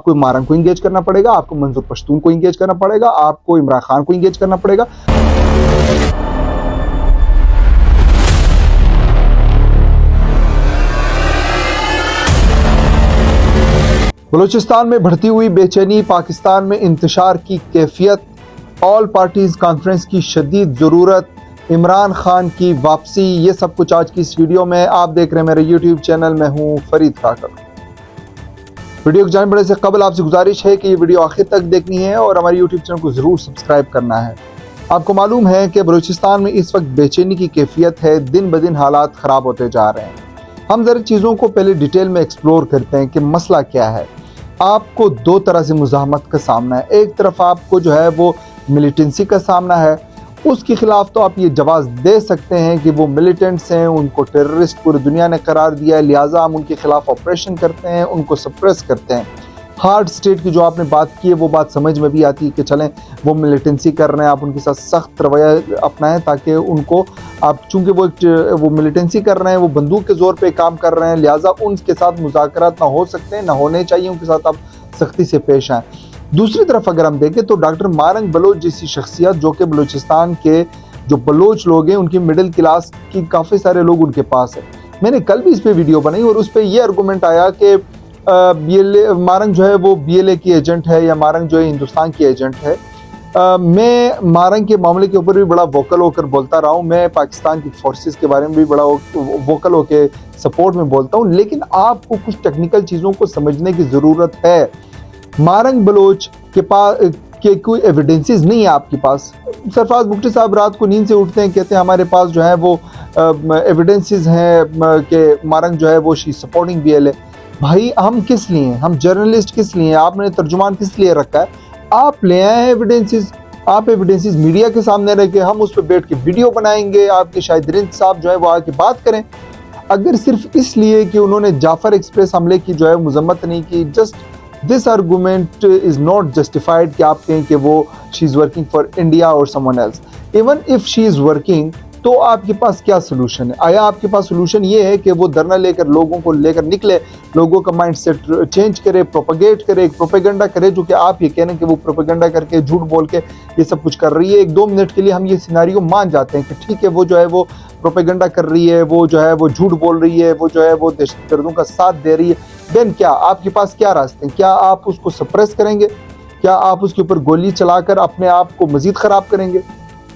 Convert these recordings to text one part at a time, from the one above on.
आपको मारंग को इंगेज करना पड़ेगा, आपको मंजूर पश्तून को इंगेज करना पड़ेगा, आपको इमरान खान को इंगेज करना पड़ेगा। बलूचिस्तान में बढ़ती हुई बेचैनी, पाकिस्तान में इंतशार की कैफियत, ऑल पार्टीज कॉन्फ्रेंस की शदीद ज़रूरत, इमरान खान की वापसी, ये सब कुछ आज की इस वीडियो में आप देख रहे हैं मेरे यूट्यूब चैनल में हूँ फरीद काकर। वीडियो को जाने बढ़ने से कबल आपसे गुजारिश है कि ये वीडियो आखिर तक देखनी है और हमारे यूट्यूब चैनल को ज़रूर सब्सक्राइब करना है। आपको मालूम है कि बलूचिस्तान में इस वक्त बेचैनी की कैफियत है, दिन ब दिन हालात ख़राब होते जा रहे हैं। हम ज़रा चीज़ों को पहले डिटेल में एक्सप्लोर करते हैं कि मसला क्या है। आपको दो तरह से मुज़ाहमत का सामना है। एक तरफ आपको जो है वो मिलिटेंसी का सामना है, उसके ख़िलाफ़ तो आप ये जवाज़ दे सकते हैं कि वो मिलिटेंट्स हैं, उनको टेररिस्ट पूरी दुनिया ने करार दिया है, लिहाजा हम उनके ख़िलाफ़ ऑपरेशन करते हैं, उनको सप्रेस करते हैं। हार्ड स्टेट की जो आपने बात की है वो बात समझ में भी आती है कि चलें वो मिलिटेंसी कर रहे हैं, आप उनके साथ सख्त रवैया अपनाएं ताकि उनको आप, चूँकि वो मिलिटेंसी कर रहे हैं, वो बंदूक के ज़ोर पे काम कर रहे हैं, लिहाजा उनके साथ मुज़ाकरात ना हो सकते हैं, ना होने चाहिए, उनके साथ आप सख्ती से पेश आएँ। दूसरी तरफ अगर हम देखें तो डॉक्टर मारंग बलोच जैसी शख्सियत, जो कि बलूचिस्तान के जो बलोच लोग हैं उनकी मिडिल क्लास की काफ़ी सारे लोग उनके पास है। मैंने कल भी इस पर वीडियो बनाई और उस पर यह आर्गूमेंट आया कि मारंग जो है वो BLA की एजेंट है या मारंग जो है हिंदुस्तान की एजेंट है। मैं मारंग के मामले के ऊपर भी बड़ा वोकल होकर बोलता रहा हूँ, मैं पाकिस्तान की फोर्सेस के बारे में भी बड़ा वोकल होकर सपोर्ट में बोलता हूँ, लेकिन आपको कुछ टेक्निकल चीज़ों को समझने की ज़रूरत है। मारंग बलोच के पास के कोई एविडेंसेस नहीं है आपके पास। सरफराज बुगटी साहब रात को नींद से उठते हैं, कहते हैं हमारे पास जो है वो एविडेंसेस हैं कि मारंग जो है वो शी सपोर्टिंग BLA। भाई हम किस लिए हैं, हम जर्नलिस्ट किस लिए हैं, आपने तर्जुमान किस लिए रखा है? आप ले आए हैं एविडेंसेस, आप एविडेंसेस मीडिया के सामने रख के हम उस पर बैठ के वीडियो बनाएंगे, आपके शाहिद रिंद साहब जो है वो आके बात करें। अगर सिर्फ इसलिए कि उन्होंने जाफर एक्सप्रेस हमले की जो है मजम्मत नहीं की, just this argument is not justified कि आप कहें कि वो she is working for India और someone else. Even if she is working, तो आपके पास क्या सोल्यूशन है? आया आपके पास सोल्यूशन ये है कि वो धरना लेकर लोगों को लेकर निकले, लोगों का माइंड सेट चेंज करे, प्रोपेगेट करे, एक प्रोपेगेंडा करे, जो कि आप ये कह रहे हैं कि वो प्रोपेगेंडा करके झूठ बोल के ये सब कुछ कर रही है। 1-2 मिनट के लिए हम ये सिनारियो मान जाते हैं कि ठीक है वो जो है वो प्रोपेगेंडा कर रही है, वो जो है वो झूठ बोल रही है, वो जो है वो दहशतगर्दों का साथ दे रही है। देन क्या आपके पास क्या रास्ते हैं? क्या आप उसको सप्रेस करेंगे? क्या आप उसके ऊपर गोली चलाकर अपने आप को मज़ीद ख़राब करेंगे?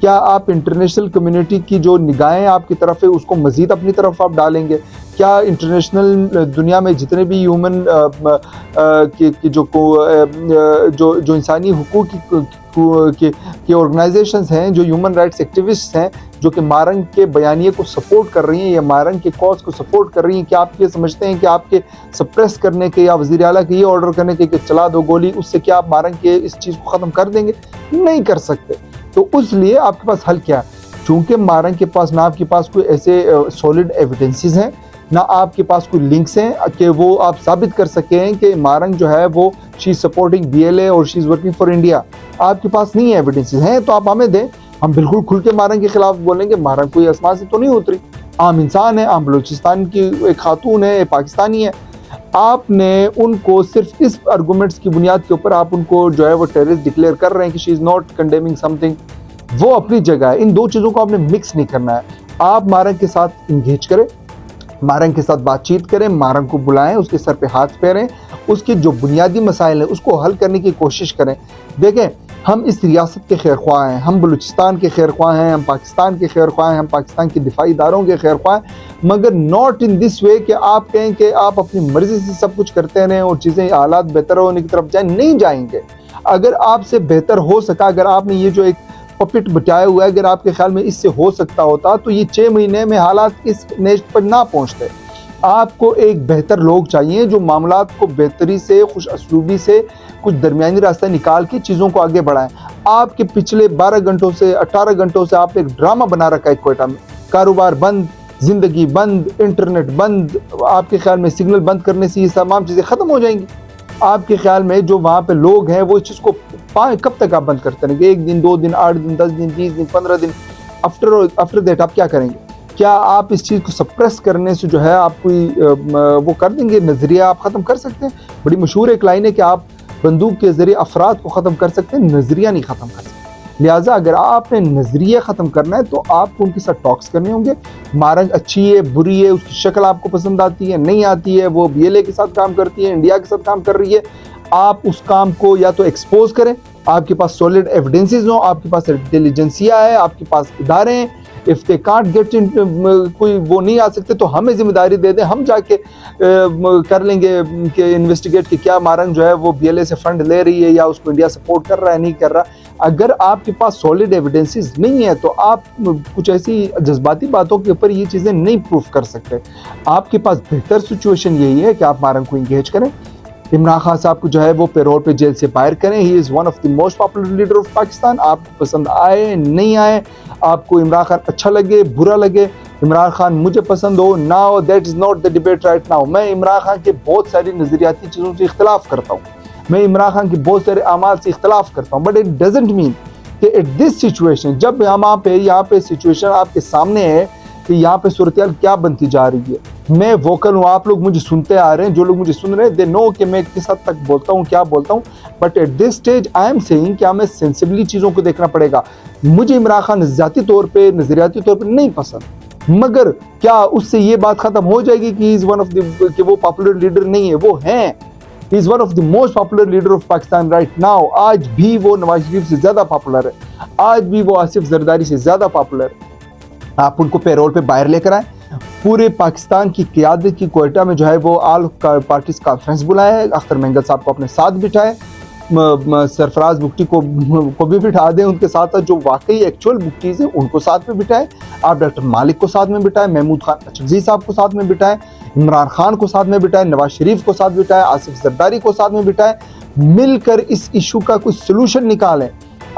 क्या आप इंटरनेशनल कम्युनिटी की जो निगाहें आपकी तरफ है उसको मज़ीद अपनी तरफ आप डालेंगे? क्या इंटरनेशनल दुनिया में जितने भी ह्यूमन जो इंसानी हुकूक की ऑर्गेनाइजेशंस हैं, जो ह्यूमन राइट्स एक्टिविस्ट्स हैं, जो कि मारंग के बयानिए को सपोर्ट कर रही हैं या मारंग के कॉज को सपोर्ट कर रही हैं, क्या आप ये समझते हैं कि आपके सप्रेस करने के या वज़ीर आला के ये ऑर्डर करने के कि चला दो गोली, उससे क्या आप मारंग के इस चीज़ को ख़त्म कर देंगे? नहीं कर सकते। तो उसलिए आपके पास हल क्या है? चूँकि मारंग के पास ना आपके पास कोई ऐसे सॉलिड एविडेंसेस हैं, ना आपके पास कोई लिंक्स हैं कि वो आप साबित कर सकें कि मारंग जो है वो शी इज़ सपोर्टिंग BLA और she is working for India. आपके पास नहीं है एविडेंसेस हैं तो आप हमें दें, हम बिल्कुल खुल के मारंग के खिलाफ बोलेंगे। मारंग कोई आसमान से तो नहीं उतरी, आम इंसान है, आम बलूचिस्तान की एक खातून है, एक पाकिस्तानी है। आपने उनको सिर्फ इस आर्गूमेंट्स की बुनियाद के ऊपर आप उनको जो है वो टेररिस्ट डिक्लेयर कर रहे हैं कि she is not condemning something. वो अपनी जगह है, इन दो चीज़ों को आपने मिक्स नहीं करना है। आप मारंग के साथ इंगेज करें, मारंग के साथ बातचीत करें, मारंग को बुलाएं, उसके सर पे हाथ फेरें, उसके जो बुनियादी मसाइल हैं उसको हल करने की कोशिश करें। देखें, हम इस रियासत के खैर ख्वाह हैं, हम बलूचिस्तान के खैर ख्वाह हैं, हम पाकिस्तान के खैर ख्वाह हैं, हम पाकिस्तान के दिफाई इदारों के खैर ख्वाह हैं, मगर नॉट इन दिस वे कि आप कहें कि आप अपनी मर्ज़ी से सब कुछ करते रहें और चीज़ें हालात बेहतर होने की तरफ जाएँ। नहीं जाएंगे। अगर आपसे बेहतर हो सका, अगर आपने ये जो एक पपेट बचाया हुआ है, अगर आपके ख्याल में इससे हो सकता होता तो ये 6 महीने में हालात इस नेक्स्ट पर ना पहुँचते। आपको एक बेहतर लोग चाहिए जो मामलात को बेहतरी से, खुश असलूबी से, कुछ दरमियानी रास्ता निकाल के चीज़ों को आगे बढ़ाएं। आपके पिछले 12 घंटों से 18 घंटों से आपने एक ड्रामा बना रखा है क्वेटा में, कारोबार बंद, ज़िंदगी बंद, इंटरनेट बंद। आपके ख्याल में सिग्नल बंद करने से ये तमाम चीज़ें ख़त्म हो जाएंगी? आपके ख्याल में जो वहाँ पे लोग हैं वो इस चीज़ को कब तक आप बंद करते रहेंगे? 1 दिन, 2 दिन, 8 दिन, 10 दिन, 20 दिन, 15 दिन, आफ्टर दैट आप क्या करेंगे? क्या आप इस चीज़ को सप्रेस करने से जो है आप कोई वो कर देंगे, नज़रिया आप ख़त्म कर सकते हैं? बड़ी मशहूर एक लाइन है कि आप बंदूक के ज़रिए अफराद को ख़त्म कर सकते हैं, नज़रिया नहीं ख़त्म कर सकते। लिहाजा अगर आपने नज़रिया ख़त्म करना है तो आपको उनके साथ टॉक्स करने होंगे। मारंग अच्छी है, बुरी है, उसकी शक्ल आपको पसंद आती है, नहीं आती है, वो BLA के साथ काम करती है, इंडिया के साथ काम कर रही है, आप उस काम को या तो एक्सपोज करें, आपके पास सॉलिड एविडेंसेस हो, आपके पास इंटेलिजेंसिया है, आपके पास इदारे हैं। If they can't get in, कोई वो नहीं आ सकते तो हमें जिम्मेदारी दे दें, हम जाके कर लेंगे कि इन्वेस्टिगेट कि क्या मारंग जो है वो BLA से फंड ले रही है या उसको इंडिया सपोर्ट कर रहा है, नहीं कर रहा। अगर आपके पास सॉलिड एविडेंसेस नहीं है तो आप कुछ ऐसी जज्बाती बातों के ऊपर ये चीज़ें नहीं प्रूफ कर सकते। आपके पास बेहतर सिचुएशन यही है कि आप मारंग को इंगेज करें, इमरान खान साहब को जो है वो पेरोल पे जेल से बाहर करें। He is one of the most popular leader of Pakistan. आपको पसंद आए नहीं आए, आपको इमरान खान अच्छा लगे बुरा लगे, इमरान खान मुझे पसंद हो ना हो, that is not the debate right now. मैं इमरान खान के बहुत सारी नज़रियाती चीज़ों से इख्तलाफ करता हूँ, मैं इमरान खान के बहुत सारे अमाल से इख्तलाफ करता हूँ, बट इट डजेंट मीन कि एट दिस सिचुएशन, जब यहाँ पे सिचुएशन आपके सामने है कि यहाँ पे सूरत-ए-हाल क्या बनती जा रही है, मैं वोकल हूँ, आप लोग मुझे सुनते आ रहे हैं, जो लोग मुझे सुन रहे हैं दे नो कि मैं किस हद तक बोलता हूँ, क्या बोलता हूँ, but at this stage I am saying कि हमें सेंसिबली चीज़ों को देखना पड़ेगा। मुझे इमरान खान ज़ाती तौर पे, नज़रियाती तौर पे नहीं पसंद, मगर क्या उससे ये बात ख़त्म हो जाएगी कि इज़ वन ऑफ द, कि वो पॉपुलर लीडर नहीं है? वो हैं, he is one of the most popular leader of Pakistan right now. आज भी वो नवाज शरीफ से ज़्यादा पॉपुलर है, आज भी वो आसिफ जरदारी से ज़्यादा पॉपुलर है। आप उनको पेरोल पे बाहर लेकर आए, पूरे पाकिस्तान की क़यादत की क्वेटा में जो है वो ऑल पार्टीज कॉन्फ्रेंस बुलाया है, अख्तर मेंगल साहब को अपने साथ बिठाए, सरफराज बुगटी को भी बिठा दें उनके साथ साथ, जो वाकई एक्चुअल बुगटीज़ हैं उनको साथ में बिठाएं। आप डॉक्टर मालिक को साथ में बिठाएं, महमूद खान अचकज़ई साहब को साथ में बिठाएं, इमरान खान को साथ में बिठाएं, नवाज शरीफ को साथ बिठाएं, आसिफ जरदारी को साथ में बिठाएं, मिलकर इस इशू का कोई सोल्यूशन निकालें।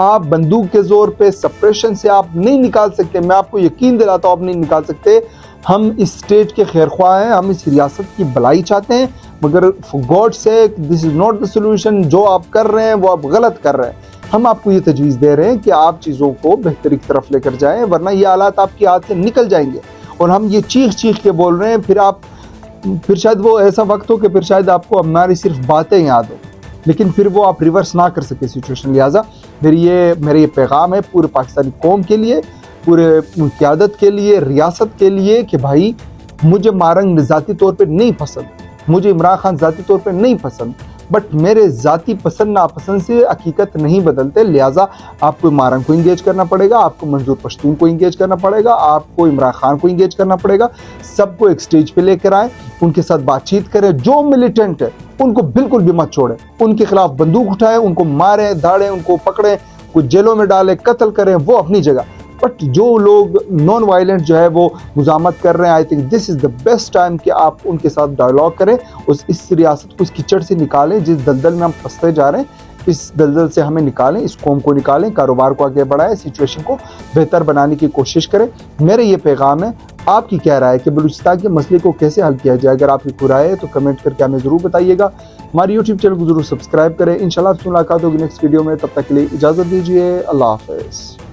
आप बंदूक के जोर पे सप्रेशन से आप नहीं निकाल सकते, मैं आपको यकीन दिलाता हूँ आप नहीं निकाल सकते। हम इस स्टेट के खैरख्वाह हैं, हम इस रियासत की भलाई चाहते हैं, मगर for God sake this is not the solution. जो आप कर रहे हैं वो आप गलत कर रहे हैं। हम आपको ये तजवीज़ दे रहे हैं कि आप चीज़ों को बेहतरी की तरफ लेकर जाएं, वरना ये हालात आपकी हाथ से निकल जाएंगे। और हम ये चीख के बोल रहे हैं, फिर शायद वो ऐसा वक्त हो कि फिर शायद आपको हमारी सिर्फ बातें याद हो, लेकिन फिर वो आप रिवर्स ना कर सके सिचुएशन। लिहाजा मेरे ये पैगाम है पूरे पाकिस्तानी कौम के लिए, पूरे क़यादत के लिए, रियासत के लिए, कि भाई मुझे मारंग ज़ाती तौर पे नहीं पसंद, मुझे इमरान खान ज़ाती तौर पे नहीं पसंद, बट मेरे ज़ाती पसंद नापसंद से हकीकत नहीं बदलते। लिहाजा आपको मारंग को इंगेज करना पड़ेगा, आपको मंजूर पश्तून को इंगेज करना पड़ेगा, आपको इमरान खान को इंगेज करना पड़ेगा। सबको एक स्टेज पे लेकर आए, उनके साथ बातचीत करें। जो मिलिटेंट है उनको बिल्कुल भी मत छोड़ें, उनके खिलाफ बंदूक उठाएं, उनको मारें, दाड़ें, उनको पकड़ें, कुछ जेलों में डालें, कत्ल करें, वो अपनी जगह। बट जो लोग नॉन वायलेंट जो है वो मुजामत कर रहे हैं, I think this is the best time कि आप उनके साथ डायलॉग करें, इस रियासत को इस कीचड़ से निकालें जिस दलदल में हम फंसते जा रहे हैं, इस दलदल से हमें निकालें, इस कौम को निकालें, कारोबार को आगे बढ़ाएं, सिचुएशन को बेहतर बनाने की कोशिश करें। मेरे ये पैगाम है। आपकी क्या राय है कि बलूचिस्तान के मसले को कैसे हल किया जाए? अगर आपकी कोई राय है तो कमेंट करके हमें ज़रूर बताइएगा। हमारे यूट्यूब चैनल को ज़रूर सब्सक्राइब करें। इंशाल्लाह आपसे मुलाकात होगी नेक्स्ट वीडियो में, तब तक के लिए इजाज़त दीजिए। अल्लाह हाफ़िज़।